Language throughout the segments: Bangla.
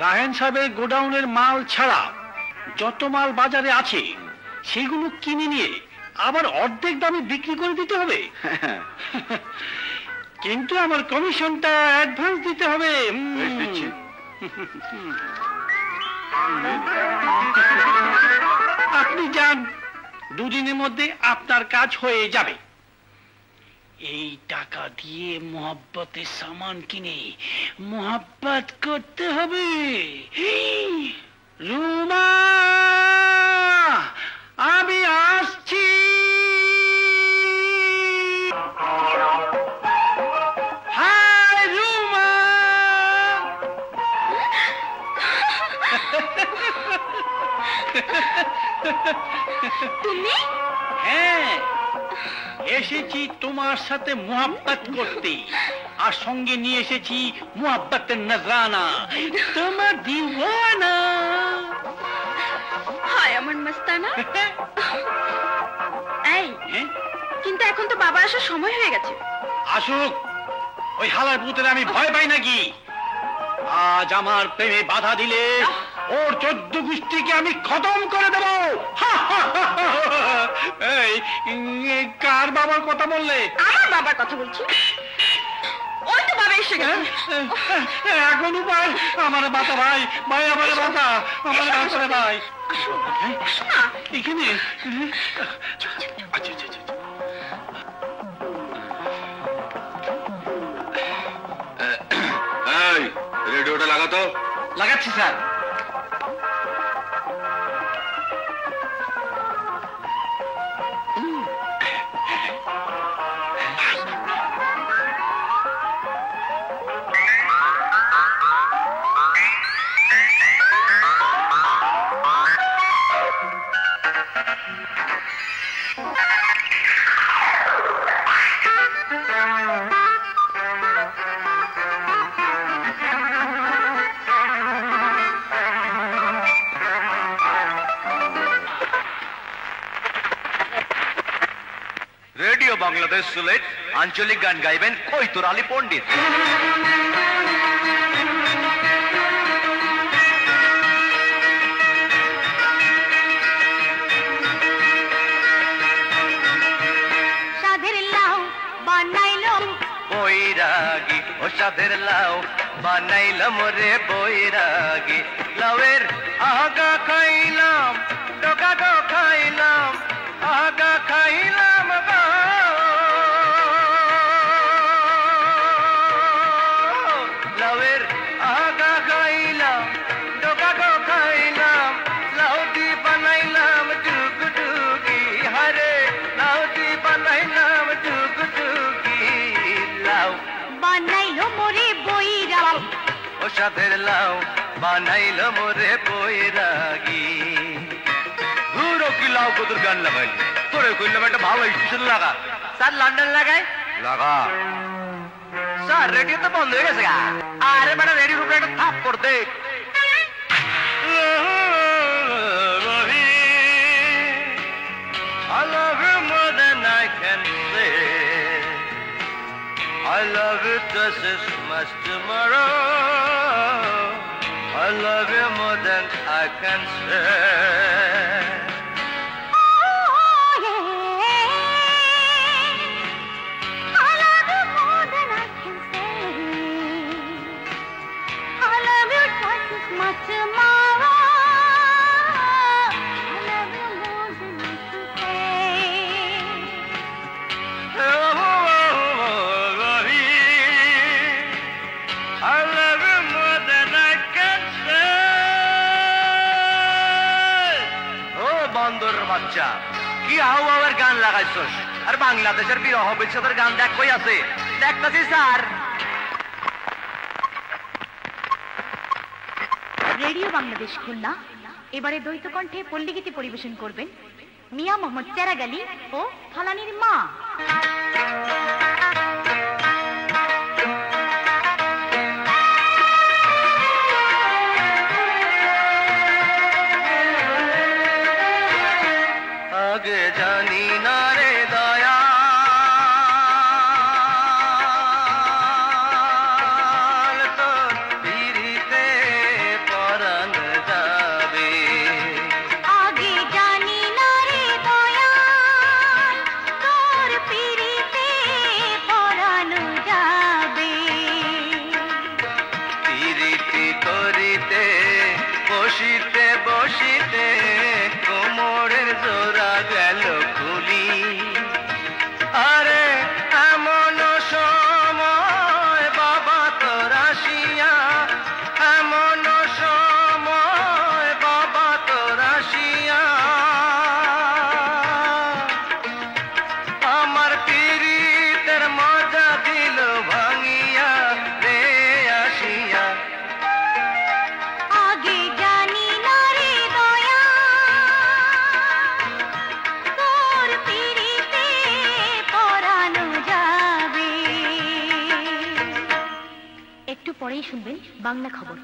রাহেন সাহেবের গোডাউনের মাল ছাড়া যত মাল বাজারে আছে সেগুলো কিনে নিয়ে আবার অর্ধেক দামে বিক্রি করে দিতে হবে। কিন্তু আমার কমিশনটা অ্যাডভান্স দিতে হবে। আপনি যান, দুদিনের মধ্যে আপনার কাজ হয়ে যাবে। এই টাকা দিয়ে মোহাব্বতের সামান কিনে মোহাব্বত করতে হবে। রুমা, আমি আসছি। হাই রুমা। তুমি? হ্যাঁ, এসেছি তোমার সাথে মোহাব্বত করতে, আর সঙ্গে নিয়ে এসেছি মোহাব্বতের নজরানা, তোমার দিওয়ানা। হায় আমার মস্তানা। এই, কিন্তু এখন তো বাবা আসার সময় হয়ে গেছে। আসুক, ওই হালার পুতের আমি ভয় পাই নাকি? আজ আমার প্রেমে বাধা দিলে ওর 14 গোষ্ঠীকে আমি খতম করে দেব। এই, কার বাবার কথা বললে? আমার বাবার কথা বলছি। ওই তো বাবা এসে গেছে। এখন উপায়, আমার বাতা ভাই, ভাই আমার বাতা, আমার বাতা ভাই। এখানে আচ্ছা আচ্ছা আচ্ছা। এই রেডিওটা লাগাতো। লাগাচ্ছি স্যার। রেডিও বাংলাদেশ সিলেট আঞ্চলিক গান গাইবেন কৈতুর আলী পণ্ডিত। সাধের লাউ বানাইলো বৈরাগী, ও সাধের লাউ বানাইলাম রে বৈরাগী। লাউয়ের আগা খাইলাম, ডোকা গো খাইলাম, আগা খাইলাম গো। লাউয়ের আগা খাইলাম, ডোকা গো খাইলাম, লাউ দি বানাইলাম ডুগডুগি। হারে লাউ দি বানাইলাম ডুগডুগি। লাউ বানাইলো মোরে বইরা, ও সাধের লাউ বানাইলো মোরে বৈরাগী। ঘুরো কি লাউ কদুর গান লাগাইলি, তোরে কইলাম একটা ভালো স্টেশন লাগা। স্যার লন্ডন লাগাই লাগা। স্যার রেডিও তো বন্ধ হয়ে গেছে। আরে বেটা রেডিওর উপরে একটা থাপ কর দে। I love you more than I can say. I love you just as much tomorrow. I love you more than I can say. বাচ্চা কি আও আওয়ার গান লাগাইছস? আর বাংলাদেশের বিরহ বিচ্ছেদের গান দেখ কই আছে? দেখতাছি স্যার। রেডিও বাংলাদেশ খুলনা এবারে দ্বৈত কণ্ঠে পল্লীগীতি পরিবেশন করবেন মিয়া মোহাম্মদ চেরাগালি ও ফলানির মা। আগে জানি না রে দয়া তোর পিরিতে পরেই শুনবেন বাংলা খবর।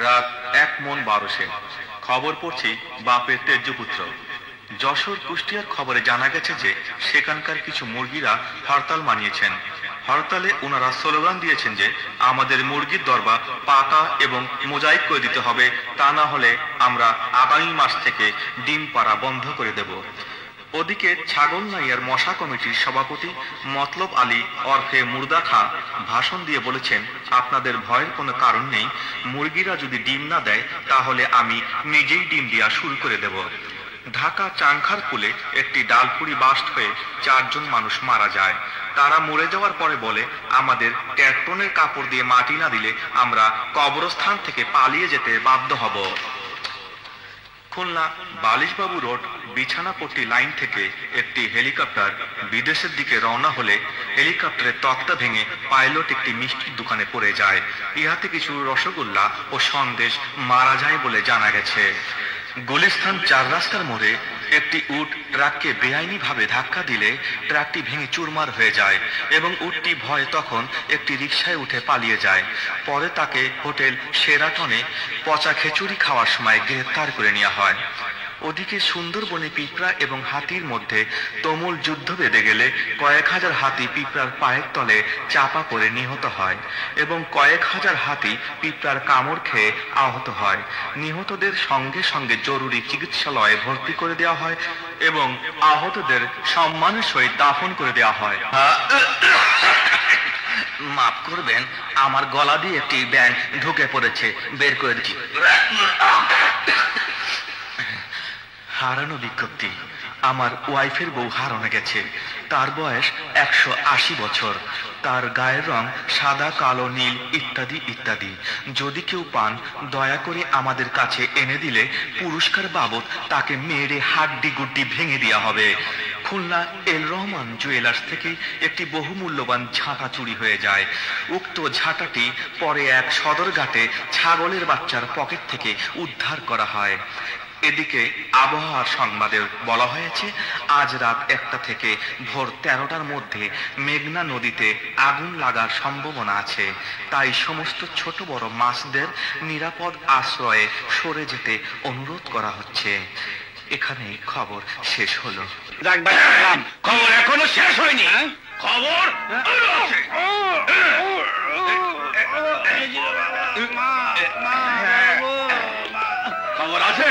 রাত 1:12 খবর পড়ছি বাপের তেজ্যপুত্র। যশোর কুষ্টিয়ার খবরে জানা গেছে যে সেখানকার কিছু মুরগিরা হরতাল মানিয়েছেন। হরতালে ওনারা স্লোগান দিয়েছেন যে আমাদের মুরগির দরবা পাকা এবং মোজাইক করে দিতে হবে, তা না হলে আমরা আগামী মাস থেকে ডিম পাড়া বন্ধ করে দেব। ওদিকে ছাগলনাইয়ার মশা কমিটির সভাপতি মতলব আলী ওরফে মুর্দা খাঁ ভাষণ দিয়ে বলেছেন, আপনাদের ভয়ের কোনো কারণ নেই, মুরগিরা যদি ডিম না দেয় তাহলে আমি নিজেই ডিম দেওয়া শুরু করে দেব। ঢাকা চাংখার কুলে একটি ডালপুরি বাস্ট হয়ে 4 জন মানুষ মারা যায়। তারা মরে যাওয়ার পরে বলে, আমাদের ট্যাক্টনের কাপড় দিয়ে মাটি না দিলে আমরা কবরস্থান থেকে পালিয়ে যেতে বাধ্য হব। খুলনা বালিশবাবু রোড বিছানাপট্টি লাইন থেকে একটি হেলিকপ্টার বিদেশের দিকে রওনা হলে হেলিকপ্টারের তক্তা ভেঙে পাইলট একটি মিষ্টির দোকানে পড়ে যায়। ইহাতে কিছু রসগোল্লা ও সন্দেশ মারা যায় বলে জানা গেছে। গুলিস্তান 4 রাস্তার মোড়ে একটি উট ট্রাককে বেআইনি ভাবে ধাক্কা দিলে ট্রাকটি ভেঙে চুরমার হয়ে যায় এবং উটটি ভয়ে তখন একটি রিকশায় উঠে পালিয়ে যায়। পরে তাকে হোটেল শেরাটনে পচা খিচুড়ি খাওয়ার সময় গ্রেফতার করে নেওয়া হয়। ওদিকে সুন্দরবনে পিঁপড়া এবং হাতির মধ্যে তুমুল যুদ্ধ বেঁধে গেলে কয়েক হাজার হাতি পিঁপড়ার পায়ের তলে চাপা পড়ে নিহত হয় এবং কয়েক হাজার হাতি পিঁপড়ার কামড় খেয়ে আহত হয়। নিহতদের সঙ্গে সঙ্গে জরুরি চিকিৎসালয়ে ভর্তি করে দেওয়া হয় এবং আহতদের সম্মানের সহিত দাফন করে দেওয়া হয়। মাফ করবেন, আমার গলা দিয়ে একটি ব্যাঙ ঢুকে পড়েছে, বের করে দিচ্ছি। হারানো বিজ্ঞপ্তি, আমার ওয়াইফের বউ হারানো গেছে। তার বয়স 180 বছর। তার গায়ের রং সাদা, কালো, নীল ইত্যাদি ইত্যাদি। যদি কেউ পান দয়া করে আমাদের কাছে এনে দিলে পুরস্কার বাবদ তাকে মেরে হাড্ডি গুড্ডি ভেঙে দেওয়া হবে। খুলনা এল রহমান জুয়েলার্স থেকে একটি বহুমূল্যবান ঝাঁটা চুরি হয়ে যায়। উক্ত ঝাঁটাটি পরে এক সদরঘাটে ছাগলের বাচ্চার পকেট থেকে উদ্ধার করা হয়। এদিকে আবহাওয়ার সংবাদে বলা হয়েছে, আজ রাত 1টা থেকে ভোর 13টার মধ্যে মেঘনা নদীতে আগুন লাগার সম্ভাবনা আছে। তাই সমস্ত ছোট বড় মাছদের নিরাপদ আশ্রয়ে সরে যেতে অনুরোধ করা হচ্ছে। এখানে খবর শেষ হলো। খবর এখনো শেষ হয়নি। খবর খবর আছে।